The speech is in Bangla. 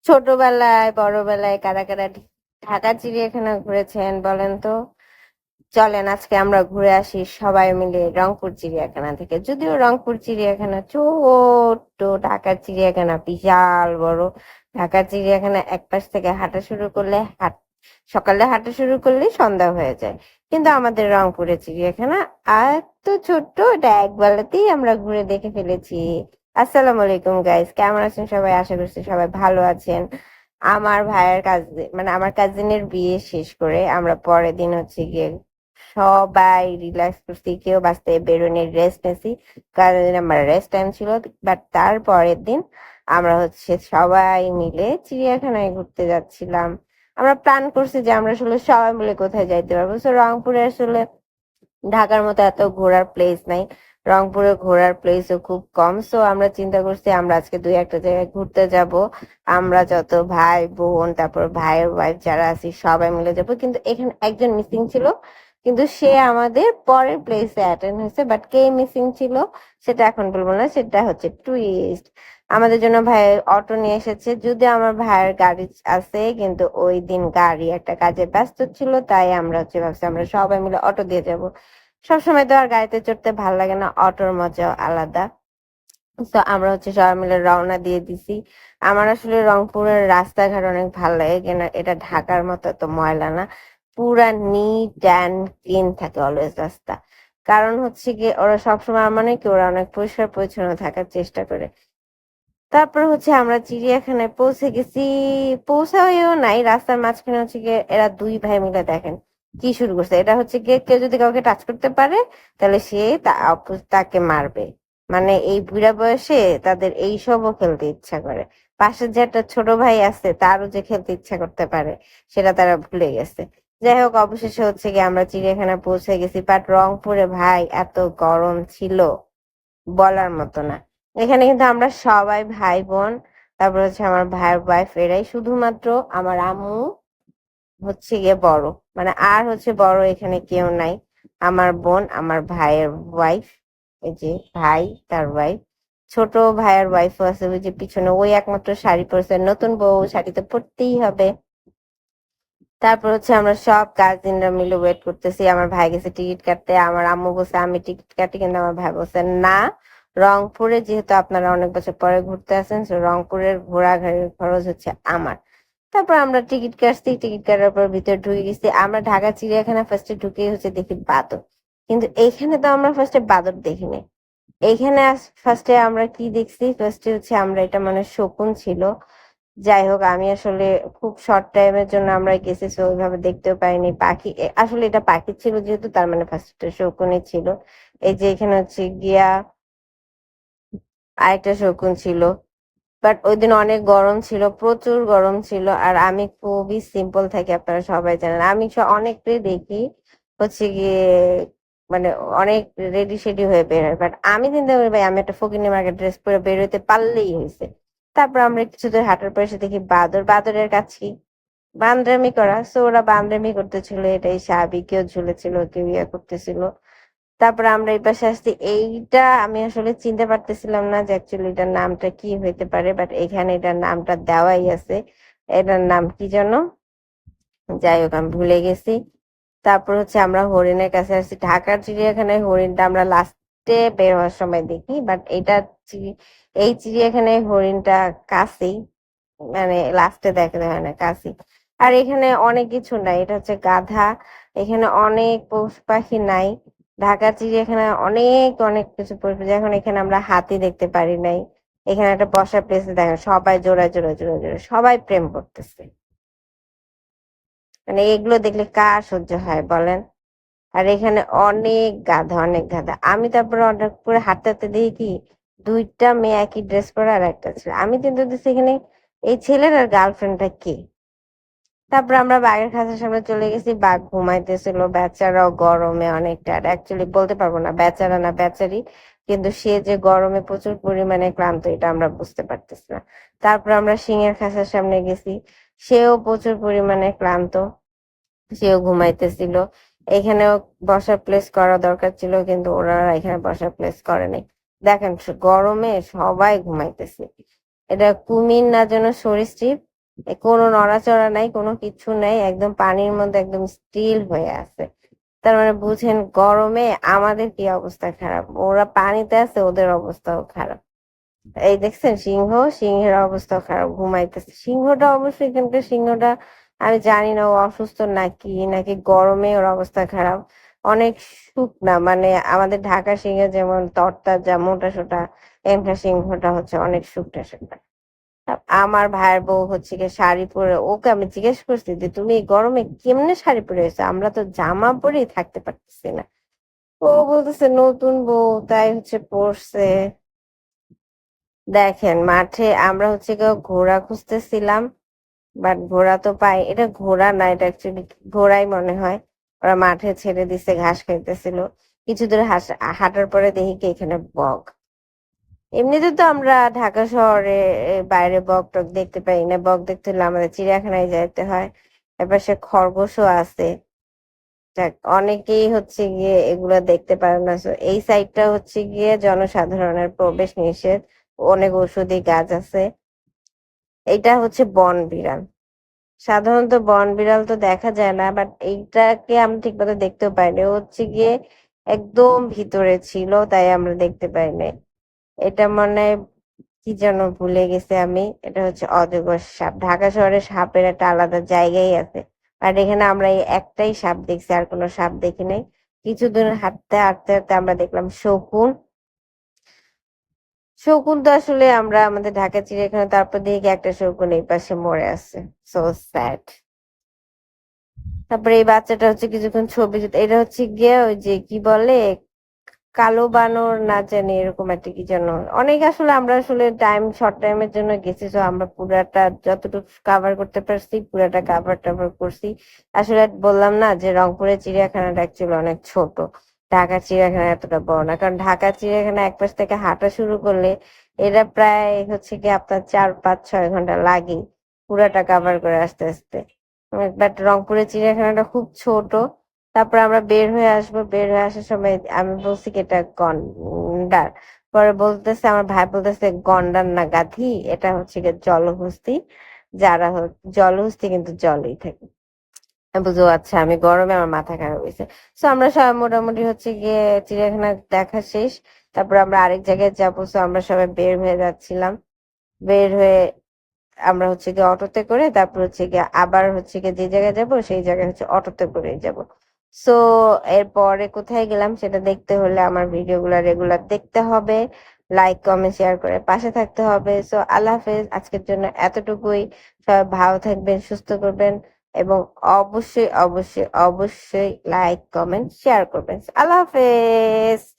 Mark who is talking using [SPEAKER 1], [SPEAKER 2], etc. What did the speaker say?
[SPEAKER 1] ছোটবেলায় বড়বেলায় কারা কারা ঢাকা চিড়িয়াখানা ঘুরেছেন বলেন তো? চলেন আজকে আমরা ঘুরে আসি সবাই মিলে রংপুর চিড়িয়াখানা থেকে। যদিও রংপুর চিড়িয়াখানা ছোট্ট, ঢাকার চিড়িয়াখানা বিশাল বড়। ঢাকার চিড়িয়াখানা এক পাশ থেকে হাঁটা শুরু করলে সকালে হাঁটা শুরু করলেই সন্ধ্যা হয়ে যায়, কিন্তু আমাদের রংপুরের চিড়িয়াখানা এত ছোট্ট, এটা এক বেলাতেই আমরা ঘুরে দেখে ফেলেছি। আসসালামু আলাইকুম গাইস, কেমন আছেন সবাই? আশা করছি সবাই ভালো আছেন। আমার ভাইয়ের কাজিন, মানে আমার কাজিনের বিয়ে শেষ করে আমরা পরের দিন হচ্ছে গিয়ে সবাই রিল্যাক্স করছি, কেউ বাসতে বেরোনির রেস্ট নিয়েছি, কারণ আমার রেস্ট টাইম ছিল। বাট তার পরের দিন আমরা হচ্ছে সবাই মিলে চিড়িয়াখানায় ঘুরতে যাচ্ছিলাম। আমরা প্ল্যান করছি যে আমরা আসলে সবাই মিলে কোথায় যাইতে পারবো। তো রংপুরে আসলে ঢাকার মতো এত ঘোরার প্লেস নাই, রংপুরে ঘোরার প্লেসও খুব কম। সো আমরা চিন্তা করছি আমরা আজকে দুই একটা জায়গায় ঘুরতে যাব। আমরা যত ভাই বোন, তারপর ভাইয়ের ওয়াইফ যারা আছি সবাই মিলে যাব। কিন্তু এখানে একজন মিসিং ছিল, কিন্তু সে আমাদের পরের প্লেসে অ্যাটেন্ড হয়েছে। বাট কে মিসিং ছিল সেটা এখন বলবো না, সেটা হচ্ছে টুইস্ট। আমাদের জন্য ভাই অটো নিয়ে এসেছে, যদি আমার ভাইয়ের গাড়ি আছে, কিন্তু ওই দিন গাড়ি একটা কাজে ব্যস্ত ছিল, তাই আমরা হচ্ছে ভাবছি আমরা সবাই মিলে অটো দিয়ে যাব। সবসময় তো আর গাড়িতে চড়তে ভাল লাগে না, অটোর মজাও আলাদা। তো আমরা হচ্ছে সবাই মিলে রওনা দিয়ে দিছি। আমার আসলে রংপুরের রাস্তাঘাট অনেক ভালো লাগে, কেন এটা ঢাকার মতো তো ময়লা না, পুরা নিট অ্যান্ড ক্লিন থাকে অলওয়েজ রাস্তা। কারণ হচ্ছে কি ওরা সবসময়, মানে কি ওরা অনেক পরিষ্কার পরিচ্ছন্ন থাকার চেষ্টা করে। তারপর হচ্ছে আমরা চিড়িয়াখানায় পৌঁছে গেছি। পৌঁছাও নাই, রাস্তার মাঝখানে হচ্ছে গিয়ে এরা দুই ভাই মিলে দেখেন কি শুরু করছে। এটা হচ্ছে গিয়ে কেউ যদি কাউকে টাচ করতে পারে তাহলে সে তাকে মারবে। মানে এই বুড়া বয়সে তাদের এই সবও খেলতে ইচ্ছা করে। পাশে যে একটা ছোট ভাই আছে তারও যে খেলতে ইচ্ছা করতে পারে সেটা তারা ভুলে গেছে। যাই হোক, অবশেষে হচ্ছে গিয়ে আমরা চিড়িয়াখানা পৌঁছে গেছি। বাট রংপুরে ভাই এত গরম ছিল বলার মতো না। এখানে কিন্তু আমরা সবাই ভাই বোন, তারপর হচ্ছে আমার ভাইয়ের ওয়াইফ, এরাই শুধুমাত্র। আমার আম্মু হচ্ছে গিয়ে বড়, মানে আর হচ্ছে বড় এখানে কেউ নাই। আমার বোন, আমার ভাইয়ের ওয়াইফ, এই যে ভাই তার ওয়াইফ, ছোট ভাইয়ের ওয়াইফও আছে ওই যে পিছনে, ওই একমাত্র শাড়ি পরছে, নতুন বউ, শাড়ি তো পরতেই হবে। তারপর হচ্ছে আমরা সব কাজিনরা মিলে ওয়েট করতেছি। আমার ভাই গেছে টিকিট কাটতে, আমার আম্মু বলছে আমি টিকিট কাটি, কিন্তু আমার ভাই বলছে না, রংপুরে যেহেতু আপনারা অনেক বছর পরে ঘুরতে আসেন, তো রংপুরের ঘোরাঘুরির খরচ হচ্ছে আমার। তারপর আমরা টিকিট কাটছি, টিকিট কাটার পর ভিতরে ঢুকে গেছি। আমরা ঢাকা চিড়িয়াখানা ফার্স্টে ঢুকেই হচ্ছে দেখি বাদর, কিন্তু এইখানে তো আমরা ফার্স্টে বাদর দেখিনি। এইখানে ফার্স্টে আমরা কি দেখছি, ফার্স্টে হচ্ছে আমরা, এটা মানে শকুন ছিল। যাই হোক, আমি আসলে খুব শর্ট টাইমের জন্য আমরা গেছি, তো ওইভাবে দেখতেও পাইনি পাখি। আসলে এটা পাখি ছিল যেহেতু, তার মানে ফার্স্টে শকুনই ছিল। এই যে এখানে হচ্ছে গিয়া আরেকটা শকুন ছিল। বাট ওই দিন অনেক গরম ছিল, প্রচুর গরম ছিল। আর আমি খুবই সিম্পল থাকি, আপনারা সবাই জানেন। আমি অনেকটাই দেখি হচ্ছে গিয়ে, মানে অনেক রেডি সেডি হয়ে বের হয়। বাট আমি চিন্তা করি ভাই আমি একটা ফকিনি মার্কেট ড্রেস পরে বের হইতে পারলেই হয়েছে। তারপর আমরা কিছু দূর হাঁটার পর এসে দেখি বাদর, বাদরের কাছে বান্দরামি করা। সো ওরা বান্দরামি করতেছিল, এটাই স্বাভাবিক। কেউ ঝুলেছিল, কেউ ইয়ে করতেছিল। তারপরে আমরা এই পাশে আসছি। এইটা আমি আসলে চিনতে পারতেছিলাম না যে অ্যাকচুয়ালি এটার নামটা কি হইতে পারে, বাট এখানে এটার নামটা দেওয়াই আছে। এটার নাম কি যেন, যাই হোক আমি ভুলে গেছি। তারপর হচ্ছে আমরা হরিণের কাছে আসছি। ঢাকার চিড়িয়াখানায় হরিণটা আমরা লাস্টে বের হওয়ার সময় দেখি, বাট এই চিড়িয়াখানায় হরিণটা কাছেই, মানে লাস্টে দেখা হয় না, কাছেই। আর এখানে অনেক কিছু নাই, এটা হচ্ছে গাধা। এখানে অনেক পশু পাখি নাই। ঢাকা চিড়িয়াখানায় অনেক অনেক কিছু পশু পাখি, এখন এখানে আমরা হাতি দেখতে পারি নাই। এখানে একটা বসার প্লেসে দেখেন সবাই জোড়ায় জোড়ায় জোড়ায় জোড়ায় সবাই প্রেম করতেছে। মানে এগুলো দেখলে কার সহ্য হয় বলেন? আর এখানে অনেক গাধা, অনেক গাধা। আমি তারপরে অনেক করে হাঁটতে হাঁটতে দেখি কি দুইটা মেয়ে একই ড্রেস পরে আর একটা ছেলে। আমি চিন্তা করতেছি এখানে এই ছেলের আর গার্লফ্রেন্ডটা কে। তারপর আমরা বাঘের খাঁচার সামনে চলে গেছি, বাঘ ঘুমাইতেছিল, বেচারাও গরমে অনেকটা, অ্যাকচুয়ালি বলতে পারবো না বেচারা না বেচারি, কিন্তু সে যে গরমে প্রচুর পরিমাণে ক্লান্ত এটা আমরা বুঝতে পারতেছি না। তারপর আমরা সিংহের খাঁচার সামনে গেছি, সেও প্রচুর পরিমাণে ক্লান্ত, সেও ঘুমাইতেছিল। এখানেও বসার প্লেস করা দরকার ছিল, কিন্তু ওরা এখানে বসার প্লেস করে নাই। দেখেন গরমে সবাই ঘুমাইতেছে। এটা কুমির না যেন সরীসৃপ, কোনো নড়াচড়া নাই, কোনো কিছু নাই, একদম পানির মধ্যে একদম স্টিল হয়ে আছে। তার মানে বুঝেন গরমে আমাদের কি অবস্থা খারাপ, ওরা পানিতে আছে, ওদের অবস্থাও খারাপ। এই দেখছেন সিংহের অবস্থা খারাপ, ঘুমাইতেছে। সিংহটা অবশ্যই, এখানকার সিংহটা আমি জানি না ও অসুস্থ নাকি নাকি গরমে ওর অবস্থা খারাপ। অনেক শুকনা, মানে আমাদের ঢাকার সিংহ যেমন তরতাজা মোটা সোটা, এখানকার সিংহটা হচ্ছে অনেক শুকনা শুকনা। আমার ভাইয়ের বউ হচ্ছে গিয়ে শাড়ি পরে, ওকে আমি জিজ্ঞেস করছি যে তুমি এই গরমে কেমনে শাড়ি পরে এসো, আমরা তো জামা পরেই থাকতে পারতেছি না। ও বলতেছে নতুন বউ তাই হচ্ছে পরছে। দেখেন মাঠে আমরা হচ্ছে গিয়ে ঘোড়া খুঁজতেছিলাম, বাট ঘোড়া তো পাই, এটা ঘোড়া না, এটা অ্যাকচুয়ালি ঘোড়াই মনে হয়। ওরা মাঠে ছেড়ে দিছে, ঘাস খাইতেছিল। কিছু দূর হাঁটার পরে দেখি কি এখানে বক। এমনিতে তো আমরা ঢাকা শহরে বাইরে বক টক দেখতে পাই না, বক দেখতে হলে আমাদের চিড়িয়াখানায় যাইতে হয়। এবার সে খরগোশও আছে। যাক, অনেকেই হচ্ছে গিয়ে এগুলা দেখতে পারে না, so এই সাইডটা হচ্ছে গিয়ে জনসাধারণের প্রবেশ নিষেধ। অনেক ঔষধি গাছ আছে। এটা হচ্ছে বন বিড়াল। সাধারণত বন বিড়াল তো দেখা যায় না, বাট এইটাকে আমরা ঠিক মতো দেখতেও পাইনি, ও হচ্ছে গিয়ে একদম ভিতরে ছিল, তাই আমরা দেখতে পাইনি। এটা মানে কি যেন ভুলে গেছি আমি, এটা হচ্ছে অজগর সাপ। ঢাকা শহরে সাপের একটা আলাদা জায়গাই আছে, বাট এখানে আমরা এই একটাই সাপ দেখছি, আর কোনো সাপ দেখি নাই। কিছুদিন হাঁটতে হাঁটতে হাঁটতে আমরা দেখলাম শকুন। শকুন তো আসলে আমরা আমাদের ঢাকা চিড়িয়াখানা, তারপর দেখি একটা শকুন এই পাশে মরে আছে। So sad. তারপরে এই বাচ্চাটা হচ্ছে কিছুক্ষণ ছবি এটা হচ্ছে গিয়ে ওই যে কি বলে কালো বানর না জানি এরকম একটা কি যেন। অনেক আসলে আমরা আসলে শর্ট টাইমের জন্য গেছি, তো আমরা পুরাটা যতটুকু কাভার করতে পারছি পুরাটা কাভার টাভার করছি। আসলে বললাম না যে রংপুরের চিড়িয়াখানাটা অ্যাকচুয়ালি অনেক ছোট, ঢাকার চিড়িয়াখানা এতটা বড় না। কারণ ঢাকার চিড়িয়াখানা এক পাশ থেকে হাঁটা শুরু করলে এটা প্রায় হচ্ছে কি আপনার 4 5 6 ঘন্টা লাগে পুরাটা কাভার করে আসতে আসতে। বাট রংপুরের চিড়িয়াখানাটা খুব ছোট। তারপর আমরা বের হয়ে আসবো, বের হয়ে আসার সময় আমি বলছি কি এটা গন্ডার। পরে বলতেছে আমার ভাই, বলতেছে গন্ডার না গাধি, এটা হচ্ছে গিয়ে জলহস্তি। জলহস্তি কিন্তু জলেই থাকে। আমি বলছি "ও আচ্ছা, আমি গরমে আমার মাথা খারাপ হয়েছে"। তো আমরা সবাই মোটামুটি হচ্ছে গিয়ে চিড়িয়াখানা দেখা শেষ। তারপর আমরা আরেক জায়গায় যাবো, তো আমরা সবাই বের হয়ে যাচ্ছিলাম। বের হয়ে আমরা হচ্ছে গিয়ে অটোতে করে তারপর হচ্ছে গিয়ে আবার হচ্ছে গিয়ে যে জায়গায় যাব সেই জায়গায় হচ্ছে অটোতে করে যাব। সো এরপরে কোথায় গেলাম সেটা দেখতে হলে আমার ভিডিওগুলো রেগুলার দেখতে হবে, লাইক কমেন্ট শেয়ার করে পাশে থাকতে হবে। সো আল্লাহ হাফেজ, আজকের জন্য এতটুকুই। সবাই ভালো থাকবেন, সুস্থ করবেন, এবং অবশ্যই অবশ্যই অবশ্যই লাইক কমেন্ট শেয়ার করবেন। আল্লাহ হাফেজ।